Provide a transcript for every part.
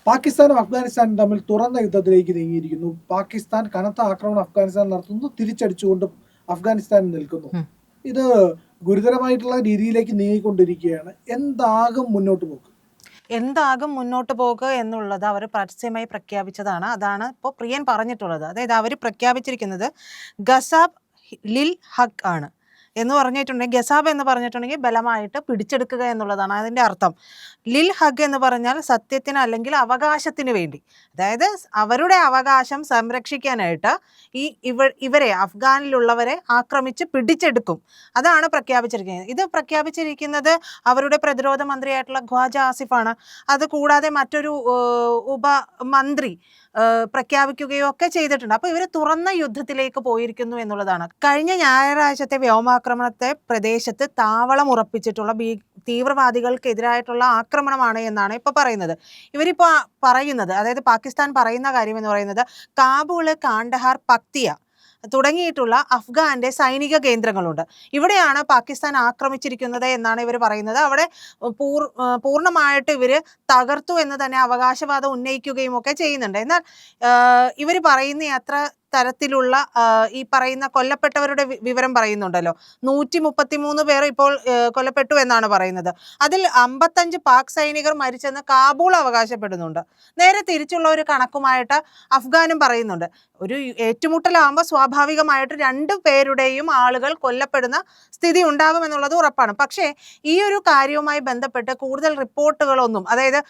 പാകിസ്ഥാനും അഫ്ഗാനിസ്ഥാനും തമ്മിൽ തുറന്ന യുദ്ധത്തിലേക്ക് നീങ്ങിയിരിക്കുന്നു. പാകിസ്ഥാൻ കനത്ത ആക്രമണം അഫ്ഗാനിസ്ഥാൻ നടത്തുന്നു, തിരിച്ചടിച്ചുകൊണ്ട് അഫ്ഗാനിസ്ഥാൻ നിൽക്കുന്നു. ഇത് ഗുരുതരമായിട്ടുള്ള രീതിയിലേക്ക് നീങ്ങിക്കൊണ്ടിരിക്കുകയാണ്. എന്താകും മുന്നോട്ട് പോക്ക്? എന്താകും മുന്നോട്ട് പോകുക എന്നുള്ളത് അവർ പരസ്യമായി പ്രഖ്യാപിച്ചതാണ്. അതാണ് ഇപ്പോൾ പ്രിയൻ പറഞ്ഞിട്ടുള്ളത്. അതായത് അവർ പ്രഖ്യാപിച്ചിരിക്കുന്നത് ഗസാബ് ലിൽ ഹഖ് ആണ് എന്ന് പറഞ്ഞിട്ടുണ്ടെങ്കിൽ, ഗസാബ് എന്ന് പറഞ്ഞിട്ടുണ്ടെങ്കിൽ ബലമായിട്ട് പിടിച്ചെടുക്കുക എന്നുള്ളതാണ് അതിൻ്റെ അർത്ഥം. ലിൽ ഹഖ് എന്ന് പറഞ്ഞാൽ സത്യത്തിന് അല്ലെങ്കിൽ അവകാശത്തിന് വേണ്ടി, അതായത് അവരുടെ അവകാശം സംരക്ഷിക്കാനായിട്ട് ഇവരെ അഫ്ഗാനിലുള്ളവരെ ആക്രമിച്ച് പിടിച്ചെടുക്കും. അതാണ് പ്രഖ്യാപിച്ചിരിക്കുന്നത്. ഇത് പ്രഖ്യാപിച്ചിരിക്കുന്നത് അവരുടെ പ്രതിരോധ മന്ത്രിയായിട്ടുള്ള ഖ്വാജ ആസിഫാണ്. അത് കൂടാതെ മറ്റൊരു ഉപമന്ത്രി പ്രഖ്യാപിക്കുകയോ ഒക്കെ ചെയ്തിട്ടുണ്ട്. അപ്പോൾ ഇവർ തുറന്ന യുദ്ധത്തിലേക്ക് പോയിരിക്കുന്നു എന്നുള്ളതാണ്. കഴിഞ്ഞ ഞായറാഴ്ചത്തെ വ്യോമാക്രമണത്തെ പ്രദേശത്ത് താവളം ഉറപ്പിച്ചിട്ടുള്ള തീവ്രവാദികൾക്കെതിരായിട്ടുള്ള ആക്രമണമാണ് എന്നാണ് ഇപ്പോൾ പറയുന്നത്. ഇവരിപ്പോൾ പറയുന്നത്, അതായത് പാകിസ്ഥാൻ പറയുന്ന കാര്യം എന്ന് പറയുന്നത്, കാബൂള്, കാണ്ഡഹാർ, പക്തിയ തുടങ്ങിയിട്ടുള്ള അഫ്ഗാന്റെ സൈനിക കേന്ദ്രങ്ങളുണ്ട്. ഇവിടെയാണ് പാകിസ്ഥാൻ ആക്രമിച്ചിരിക്കുന്നത് എന്നാണ് ഇവർ പറയുന്നത്. അവിടെ പൂർണ്ണമായിട്ട് ഇവർ തകർത്തു എന്ന് തന്നെ അവകാശവാദം ഉന്നയിക്കുകയും ഒക്കെ ചെയ്യുന്നുണ്ട്. എന്നാൽ ഇവർ പറയുന്ന അത്ര തരത്തിലുള്ള ഈ പറയുന്ന കൊല്ലപ്പെട്ടവരുടെ വിവരം പറയുന്നുണ്ടല്ലോ. 133 പേർ ഇപ്പോൾ കൊല്ലപ്പെട്ടു എന്നാണ് പറയുന്നത്. അതിൽ 55 പാക് സൈനികർ മരിച്ചെന്ന് കാബൂൾ അവകാശപ്പെടുന്നുണ്ട്. നേരെ തിരിച്ചുള്ള ഒരു കണക്കുമായിട്ട് അഫ്ഗാനും പറയുന്നുണ്ട്. ഒരു ഏറ്റുമുട്ടലാകുമ്പോൾ സ്വാഭാവികമായിട്ട് 2 പേരുടെയും ആളുകൾ കൊല്ലപ്പെടുന്ന സ്ഥിതി ഉണ്ടാകുമെന്നുള്ളത് ഉറപ്പാണ്. പക്ഷേ ഈ ഒരു കാര്യവുമായി ബന്ധപ്പെട്ട് കൂടുതൽ റിപ്പോർട്ടുകളൊന്നും, അതായത്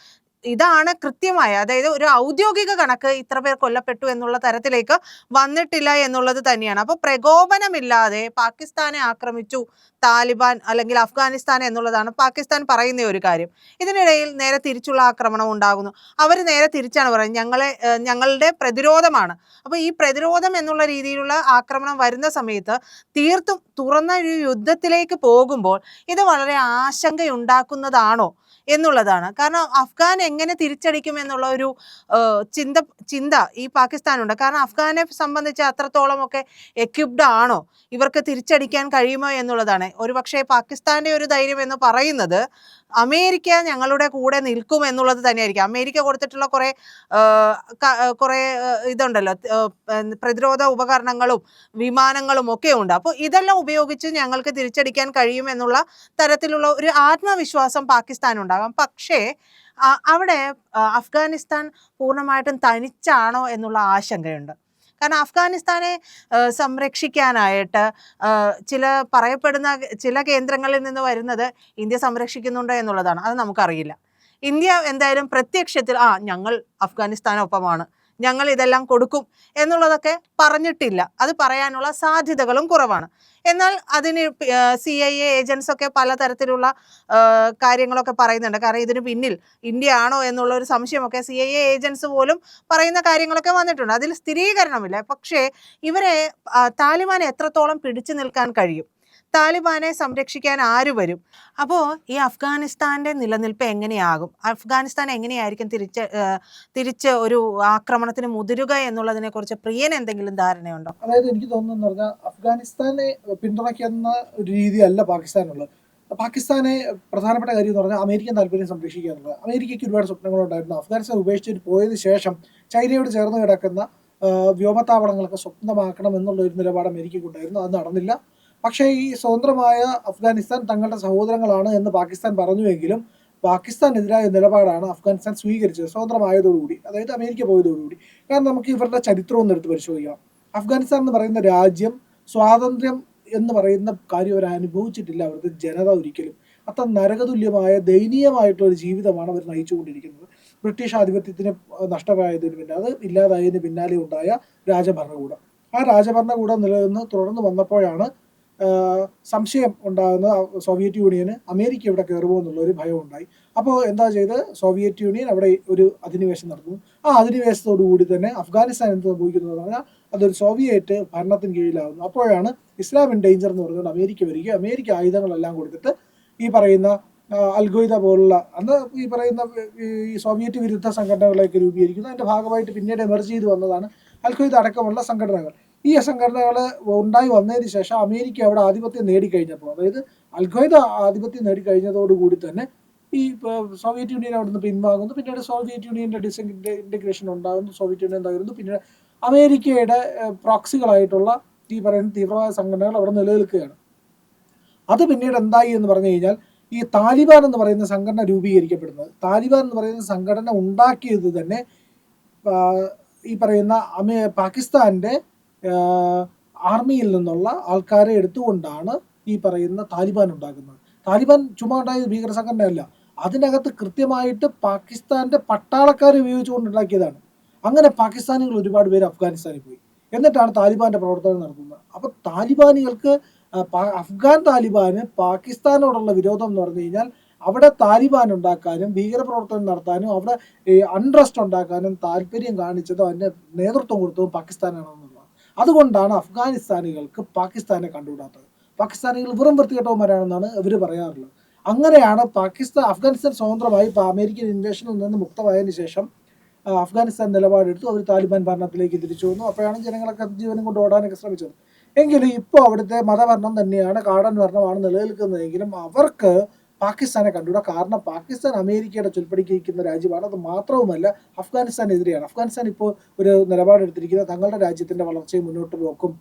ഇതാണ് കൃത്യമായ, അതായത് ഒരു ഔദ്യോഗിക കണക്ക് ഇത്ര പേർ കൊല്ലപ്പെട്ടു എന്നുള്ള തരത്തിലേക്ക് വന്നിട്ടില്ല എന്നുള്ളത് തന്നെയാണ്. അപ്പോൾ പ്രകോപനമില്ലാതെ പാകിസ്ഥാനെ ആക്രമിച്ചു താലിബാൻ അല്ലെങ്കിൽ അഫ്ഗാനിസ്ഥാൻ എന്നുള്ളതാണ് പാകിസ്ഥാൻ പറയുന്ന ഒരു കാര്യം. ഇതിനിടയിൽ നേരെ തിരിച്ചുള്ള ആക്രമണം ഉണ്ടാകുന്നു. അവർ നേരെ തിരിച്ചാണ് പറയുന്നത്, ഞങ്ങളുടെ പ്രതിരോധമാണ്. അപ്പോൾ ഈ പ്രതിരോധം എന്നുള്ള രീതിയിലുള്ള ആക്രമണം വരുന്ന സമയത്ത് തീർത്തും തുറന്ന ഒരു യുദ്ധത്തിലേക്ക് പോകുമ്പോൾ ഇത് വളരെ ആശങ്കയുണ്ടാക്കുന്നതാണോ എന്നുള്ളതാണ്. കാരണം അഫ്ഗാൻ എങ്ങനെ തിരിച്ചടിക്കും എന്നുള്ള ഒരു ചിന്ത ഈ പാകിസ്ഥാനുണ്ട്. കാരണം അഫ്ഗാനെ സംബന്ധിച്ച് അത്രത്തോളം ഒക്കെ എക്യുപ്ഡ് ആണോ, ഇവർക്ക് തിരിച്ചടിക്കാൻ കഴിയുമോ എന്നുള്ളതാണ്. ഒരുപക്ഷെ പാകിസ്ഥാന്റെ ഒരു ധൈര്യം എന്ന് പറയുന്നത് അമേരിക്ക ഞങ്ങളുടെ കൂടെ നിൽക്കും എന്നുള്ളത് തന്നെയായിരിക്കും. അമേരിക്ക കൊടുത്തിട്ടുള്ള കുറെ ഇതുണ്ടല്ലോ, പ്രതിരോധ ഉപകരണങ്ങളും വിമാനങ്ങളും ഒക്കെ ഉണ്ട്. അപ്പോൾ ഇതെല്ലാം ഉപയോഗിച്ച് ഞങ്ങൾക്ക് തിരിച്ചടിക്കാൻ കഴിയുമെന്നുള്ള തരത്തിലുള്ള ഒരു ആത്മവിശ്വാസം പാകിസ്ഥാൻ ഉണ്ടാകാം. പക്ഷേ അവിടെ അഫ്ഗാനിസ്ഥാൻ പൂർണ്ണമായിട്ടും തനിച്ചാണോ എന്നുള്ള ആശങ്കയുണ്ട്. കാരണം അഫ്ഗാനിസ്ഥാനെ സംരക്ഷിക്കാനായിട്ട് പറയപ്പെടുന്ന ചില കേന്ദ്രങ്ങളിൽ നിന്ന് വരുന്നത് ഇന്ത്യ സംരക്ഷിക്കുന്നുണ്ടോ എന്നുള്ളതാണ്. അത് നമുക്കറിയില്ല. ഇന്ത്യ എന്തായാലും പ്രത്യക്ഷത്തിൽ ഞങ്ങൾ അഫ്ഗാനിസ്ഥാനൊപ്പമാണ്, ഞങ്ങൾ ഇതെല്ലാം കൊടുക്കും എന്നുള്ളതൊക്കെ പറഞ്ഞിട്ടില്ല. അത് പറയാനുള്ള സാധ്യതകളും കുറവാണ്. എന്നാൽ അതിന് CIA ഏജൻസ് ഒക്കെ പലതരത്തിലുള്ള കാര്യങ്ങളൊക്കെ പറയുന്നുണ്ട്. കാരണം ഇതിന് പിന്നിൽ ഇന്ത്യ ആണോ എന്നുള്ള ഒരു സംശയമൊക്കെ CIA ഏജൻസ് പോലും പറയുന്ന കാര്യങ്ങളൊക്കെ വന്നിട്ടുണ്ട്. അതിൽ സ്ഥിരീകരണമില്ല. പക്ഷേ ഇവരെ താലിബാൻ എത്രത്തോളം പിടിച്ചു നിൽക്കാൻ കഴിയും, താലിബാനെ സംരക്ഷിക്കാൻ ആര് വരും? അപ്പോൾ ഈ അഫ്ഗാനിസ്ഥാന്റെ നിലനിൽപ്പ് എങ്ങനെയാകും, അഫ്ഗാനിസ്ഥാൻ എങ്ങനെയായിരിക്കും തിരിച്ച് ഒരു ആക്രമണത്തിന് മുതിരുക എന്നുള്ളതിനെ കുറിച്ച് പ്രിയൻ എന്തെങ്കിലും ധാരണയുണ്ടോ? അതായത് എനിക്ക് തോന്നുന്നു പറഞ്ഞാൽ അഫ്ഗാനിസ്ഥാനെ പിന്തുണയ്ക്കുന്ന ഒരു രീതിയല്ല പാകിസ്ഥാനുള്ളത്. പാകിസ്ഥാനെ പ്രധാനപ്പെട്ട കാര്യം എന്ന് പറഞ്ഞാൽ അമേരിക്കൻ താല്പര്യം സംരക്ഷിക്കുക എന്നുള്ളത്. അമേരിക്കയ്ക്ക് ഒരുപാട് സ്വപ്നങ്ങളുണ്ടായിരുന്നു. അഫ്ഗാനിസ്ഥാൻ ഉപേക്ഷിച്ചിട്ട് പോയതിനു ശേഷം ചൈനയോട് ചേർന്ന് കിടക്കുന്ന വ്യോമത്താവളങ്ങളൊക്കെ സ്വന്തമാക്കണം എന്നുള്ള ഒരു നിലപാട് അമേരിക്കയ്ക്കുണ്ടായിരുന്നു. അത് നടന്നില്ല. പക്ഷേ ഈ സ്വതന്ത്രമായ അഫ്ഗാനിസ്ഥാൻ തങ്ങളുടെ സഹോദരങ്ങളാണ് എന്ന് പാകിസ്ഥാൻ പറഞ്ഞുവെങ്കിലും പാകിസ്ഥാനെതിരായ നിലപാടാണ് അഫ്ഗാനിസ്ഥാൻ സ്വീകരിച്ചത് സ്വതന്ത്രമായതോടുകൂടി, അതായത് അമേരിക്ക പോയതോടുകൂടി. കാരണം നമുക്ക് ഇവരുടെ ചരിത്രം ഒന്ന് എടുത്ത് പരിശോധിക്കാം. അഫ്ഗാനിസ്ഥാൻ എന്ന് പറയുന്ന രാജ്യം സ്വാതന്ത്ര്യം എന്ന് പറയുന്ന കാര്യം അവർ അനുഭവിച്ചിട്ടില്ല. അവരുടെ ജനത ഒരിക്കലും അത്ര നരകതുല്യമായ ദയനീയമായിട്ടുള്ള ജീവിതമാണ് അവർ നയിച്ചുകൊണ്ടിരിക്കുന്നത്. ബ്രിട്ടീഷ് ആധിപത്യത്തിന് നഷ്ടമായതിന് പിന്നെ അത് ഇല്ലാതായതിന് പിന്നാലെ ഉണ്ടായ രാജഭരണകൂടം. ആ രാജഭരണകൂടം നിലനിന്ന് തുടർന്ന് വന്നപ്പോഴാണ് സംശയം ഉണ്ടാകുന്ന സോവിയറ്റ് യൂണിയന് അമേരിക്ക ഇവിടെ കയറുമോ എന്നുള്ളൊരു ഭയം ഉണ്ടായി. അപ്പോൾ എന്താ ചെയ്ത് സോവിയറ്റ് യൂണിയൻ അവിടെ ഒരു അധിനിവേശം നടത്തുന്നു. ആ അധിനിവേശത്തോടു കൂടി തന്നെ അഫ്ഗാനിസ്ഥാൻ എന്ത് സംഭവിക്കുന്നത് പറഞ്ഞാൽ അതൊരു സോവിയറ്റ് ഭരണത്തിന് കീഴിലാകുന്നു. അപ്പോഴാണ് ഇസ്ലാം ഇൻ ഡേഞ്ചർ എന്ന് പറഞ്ഞുകൊണ്ട് അമേരിക്ക വരികയും അമേരിക്ക ആയുധങ്ങളെല്ലാം കൊടുത്തിട്ട് ഈ പറയുന്ന അൽഖ്വയ്ദ പോലുള്ള അന്ന് ഈ പറയുന്ന ഈ സോവിയറ്റ് വിരുദ്ധ സംഘടനകളെയൊക്കെ രൂപീകരിക്കുന്നു. അതിൻ്റെ ഭാഗമായിട്ട് പിന്നീട് എമർജ് ചെയ്ത് വന്നതാണ് അൽഖ്വയ്ദ അടക്കമുള്ള സംഘടനകൾ. ഈ സംഘടനകൾ ഉണ്ടായി വന്നതിന് ശേഷം അമേരിക്ക അവിടെ ആധിപത്യം നേടിക്കഴിഞ്ഞപ്പോൾ, അതായത് അൽഖ്വയ്ദ ആധിപത്യം നേടിക്കഴിഞ്ഞതോടുകൂടി തന്നെ ഈ സോവിയറ്റ് യൂണിയൻ അവിടെ നിന്ന് പിൻവാങ്ങുന്നു, പിന്നീട് സോവിയറ്റ് യൂണിയൻ്റെ ഇൻ്റഗ്രേഷൻ ഉണ്ടാകുന്നു, സോവിയറ്റ് യൂണിയൻ തകരുന്നു, പിന്നീട് അമേരിക്കയുടെ പ്രോക്സികളായിട്ടുള്ള ഈ പറയുന്ന തീവ്രവാദ സംഘടനകൾ അവിടെ നിലനിൽക്കുകയാണ്. അത് പിന്നീട് എന്തായി എന്ന് പറഞ്ഞു കഴിഞ്ഞാൽ ഈ താലിബാൻ എന്ന് പറയുന്ന സംഘടന രൂപീകരിക്കപ്പെടുന്നത്, താലിബാൻ എന്ന് പറയുന്ന സംഘടന ഉണ്ടാക്കിയത് തന്നെ ഈ പറയുന്ന പാകിസ്ഥാൻ്റെ ആർമിയിൽ നിന്നുള്ള ആൾക്കാരെ എടുത്തുകൊണ്ടാണ് ഈ പറയുന്ന താലിബാൻ ഉണ്ടാക്കുന്നത്. താലിബാൻ ചുമ്മാ ഉണ്ടായ ഭീകര സംഘടനയല്ല, അതിനകത്ത് കൃത്യമായിട്ട് പാകിസ്ഥാൻ്റെ പട്ടാളക്കാരെ ഉപയോഗിച്ചുകൊണ്ടുണ്ടാക്കിയതാണ്. അങ്ങനെ പാകിസ്ഥാനികൾ ഒരുപാട് പേര് അഫ്ഗാനിസ്ഥാനിൽ പോയി, എന്നിട്ടാണ് താലിബാൻ്റെ പ്രവർത്തനം നടത്തുന്നത്. അപ്പോൾ താലിബാനികൾക്ക് അഫ്ഗാൻ താലിബാന് പാകിസ്ഥാനോടുള്ള വിരോധം എന്ന് പറഞ്ഞു കഴിഞ്ഞാൽ അവിടെ താലിബാൻ ഉണ്ടാക്കാനും ഭീകരപ്രവർത്തനം നടത്താനും അവിടെ അൺട്രസ്റ്റ് ഉണ്ടാക്കാനും താല്പര്യം കാണിച്ചതും അതിൻ്റെ നേതൃത്വം കൊടുത്തതും പാകിസ്ഥാനാണെന്നുള്ളതാണ്. അതുകൊണ്ടാണ് അഫ്ഗാനിസ്ഥാനികൾക്ക് പാകിസ്ഥാനെ കണ്ടുകൂടാത്തത്. പാകിസ്ഥാനികൾ വെറും വൃത്തികെട്ടവന്മാരാണെന്നാണ് ഇവർ പറയാറുള്ളത്. അങ്ങനെയാണ് അഫ്ഗാനിസ്ഥാൻ സ്വതന്ത്രമായി അമേരിക്കൻ ഇൻവേഷനിൽ നിന്ന് മുക്തമായതിനു ശേഷം അഫ്ഗാനിസ്ഥാൻ നിലപാടെടുത്തു, അവർ താലിബാൻ ഭരണത്തിലേക്ക് തിരിച്ചു വന്നു. അപ്പോഴാണ് ജനങ്ങളൊക്കെ ജീവനും കൊണ്ട് ഓടാനൊക്കെ ശ്രമിച്ചത്. എങ്കിലും ഇപ്പോൾ അവിടുത്തെ മതഭരണം തന്നെയാണ്, കാടൻ ഭരണമാണ് നിലനിൽക്കുന്നതെങ്കിലും അവർക്ക് പാകിസ്ഥാനെ കണ്ടുകൂടാ. കാരണം പാകിസ്ഥാൻ അമേരിക്കയുടെ ചൊൽപ്പടിക്കുന്ന രാജ്യമാണ്. അത് മാത്രവുമല്ല അഫ്ഗാനിസ്ഥാനെതിരെയാണ്. അഫ്ഗാനിസ്ഥാൻ ഇപ്പോൾ ഒരു നിലപാടെടുത്തിരിക്കുന്നത് തങ്ങളുടെ രാജ്യത്തിൻ്റെ വളർച്ചയും മുന്നോട്ട് പോക്കും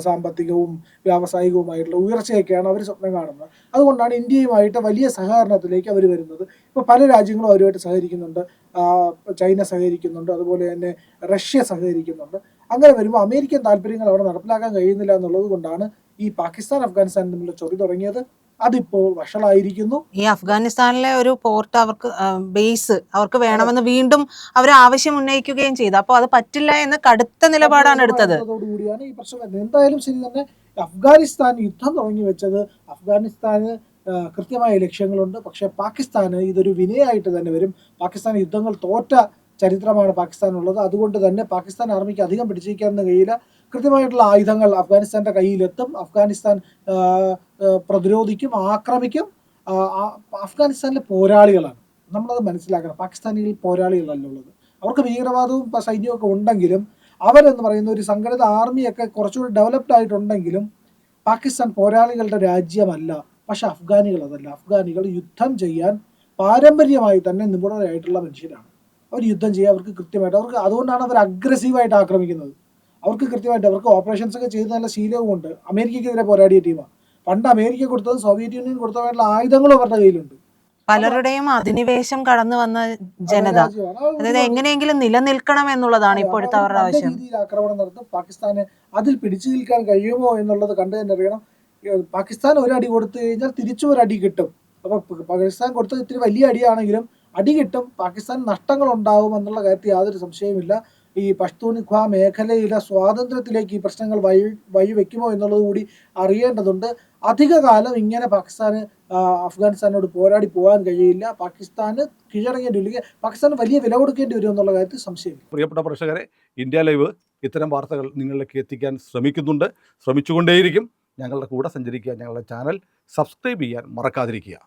സാമ്പത്തികവും വ്യാവസായികവുമായിട്ടുള്ള ഉയർച്ചയൊക്കെയാണ് അവർ സ്വപ്നം കാണുന്നത്. അതുകൊണ്ടാണ് ഇന്ത്യയുമായിട്ട് വലിയ സഹകരണത്തിലേക്ക് അവർ വരുന്നത്. ഇപ്പോൾ പല രാജ്യങ്ങളും അവരുമായിട്ട് സഹകരിക്കുന്നുണ്ട്, ചൈന സഹകരിക്കുന്നുണ്ട്, അതുപോലെ തന്നെ റഷ്യ സഹകരിക്കുന്നുണ്ട്. അങ്ങനെ വരുമ്പോൾ അമേരിക്കൻ താല്പര്യങ്ങൾ അവിടെ നടപ്പിലാക്കാൻ കഴിയുന്നില്ല എന്നുള്ളത് കൊണ്ടാണ് ഈ പാകിസ്ഥാൻ അഫ്ഗാനിസ്ഥാൻ തമ്മിലുള്ള ചൊറി തുടങ്ങിയത്. അതിപ്പോൾ വഷളായിരിക്കുന്നു. ഈ അഫ്ഗാനിസ്ഥാനിലെ ഒരു പോർട്ട് അവർക്ക് ബേസ് അവർക്ക് വേണമെന്ന് വീണ്ടും അവർ ആവശ്യം ഉന്നയിക്കുകയും ചെയ്തു. അപ്പോൾ അത് പറ്റില്ല എന്ന് കടുത്ത നിലപാടാണ് എടുത്തത്. അതോടുകൂടിയാണ് ഈ പ്രശ്നം വരുന്നത്. എന്തായാലും ശരി തന്നെ അഫ്ഗാനിസ്ഥാൻ യുദ്ധം തുടങ്ങി വെച്ചത് അഫ്ഗാനിസ്ഥാന് കൃത്യമായ ലക്ഷ്യങ്ങളുണ്ട്. പക്ഷേ പാകിസ്ഥാന് ഇതൊരു വിനയായിട്ട് തന്നെ വരും. പാകിസ്ഥാൻ യുദ്ധങ്ങൾ തോറ്റ ചരിത്രമാണ് പാകിസ്ഥാനുള്ളത്. അതുകൊണ്ട് തന്നെ പാകിസ്ഥാൻ ആർമിക്ക് അധികം പിടിച്ചിരിക്കാനൊന്നും കഴിയില്ല. കൃത്യമായിട്ടുള്ള ആയുധങ്ങൾ അഫ്ഗാനിസ്ഥാൻ്റെ കയ്യിലെത്തും. അഫ്ഗാനിസ്ഥാൻ പ്രതിരോധിക്കും, ആക്രമിക്കും. അഫ്ഗാനിസ്ഥാനിലെ പോരാളികളാണ്, നമ്മളത് മനസ്സിലാക്കണം. പാകിസ്ഥാനികൾ പോരാളികളല്ല ഉള്ളത്. അവർക്ക് ഭീകരവാദവും സൈന്യവും ഒക്കെ ഉണ്ടെങ്കിലും അവരെന്ന് പറയുന്ന ഒരു സംഘടിത ആർമിയൊക്കെ കുറച്ചുകൂടി ഡെവലപ്ഡ് ആയിട്ടുണ്ടെങ്കിലും പാകിസ്ഥാൻ പോരാളികളുടെ രാജ്യമല്ല. പക്ഷെ അഫ്ഗാനികൾ അതല്ല. അഫ്ഗാനികൾ യുദ്ധം ചെയ്യാൻ പാരമ്പര്യമായി തന്നെ നിപുണരായിട്ടുള്ള മനുഷ്യരാണ്. അവർ യുദ്ധം ചെയ്യുക, അവർക്ക് കൃത്യമായിട്ട് അതുകൊണ്ടാണ് അവർ അഗ്രസീവായിട്ട് ആക്രമിക്കുന്നത്. അവർക്ക് കൃത്യമായിട്ട് അവർക്ക് ഓപ്പറേഷൻസ് ഒക്കെ ചെയ്ത് നല്ല ശീലവുമുണ്ട്. അമേരിക്കയ്ക്കെതിരെ പോരാടിയ ടീമാണ്. പണ്ട് അമേരിക്ക കൊടുത്തതും സോവിയറ്റ് യൂണിയൻ കൊടുത്തതായിട്ടുള്ള ആയുധങ്ങളും അവരുടെ കയ്യിലുണ്ട്. പലരുടെയും അധിനിവേശം കടന്നു വന്ന ജനത, അതായത് എങ്ങനെയെങ്കിലും നിലനിൽക്കണം എന്നുള്ളതാണ് ഇപ്പോഴത്തെ അവരുടെ ആവശ്യം. രീതിയിൽ ആക്രമണം നടത്തും. പാകിസ്ഥാന് അതിൽ പിടിച്ചു നിൽക്കാൻ കഴിയുമോ എന്നുള്ളത് കണ്ടു തന്നെ അറിയണം. പാകിസ്ഥാൻ ഒരടി കൊടുത്തു കഴിഞ്ഞാൽ തിരിച്ചു ഒരടി കിട്ടും. അപ്പോൾ പാകിസ്ഥാൻ കൊടുത്തത് ഇത്തിരി വലിയ അടിയാണെങ്കിലും അടി കിട്ടും. പാകിസ്ഥാൻ നഷ്ടങ്ങൾ ഉണ്ടാവും എന്നുള്ള കാര്യത്തിൽ യാതൊരു സംശയവുമില്ല. ഈ പഷ്തൂൺഖ്വാ മേഖലയിലെ സ്വാതന്ത്ര്യത്തിലേക്ക് ഈ പ്രശ്നങ്ങൾ വഴിവെക്കുമോ എന്നുള്ളത് കൂടി അറിയേണ്ടതുണ്ട്. അധിക കാലം ഇങ്ങനെ അഫ്ഗാനിസ്ഥാനോട് പോരാടി പോകാൻ കഴിയില്ല. പാകിസ്ഥാന് കീഴടങ്ങേണ്ടി വരിക, പാകിസ്ഥാന് വലിയ വില കൊടുക്കേണ്ടി വരും എന്നുള്ള കാര്യത്തിൽ സംശയമില്ല. പ്രിയപ്പെട്ട പ്രേക്ഷകരെ, ഇന്ത്യ ലൈവ് ഇത്തരം വാർത്തകൾ നിങ്ങളിലേക്ക് എത്തിക്കാൻ ശ്രമിച്ചുകൊണ്ടേയിരിക്കും. ഞങ്ങളുടെ കൂടെ സഞ്ചരിക്കുക, ഞങ്ങളുടെ ചാനൽ സബ്സ്ക്രൈബ് ചെയ്യാൻ മറക്കാതിരിക്കുക.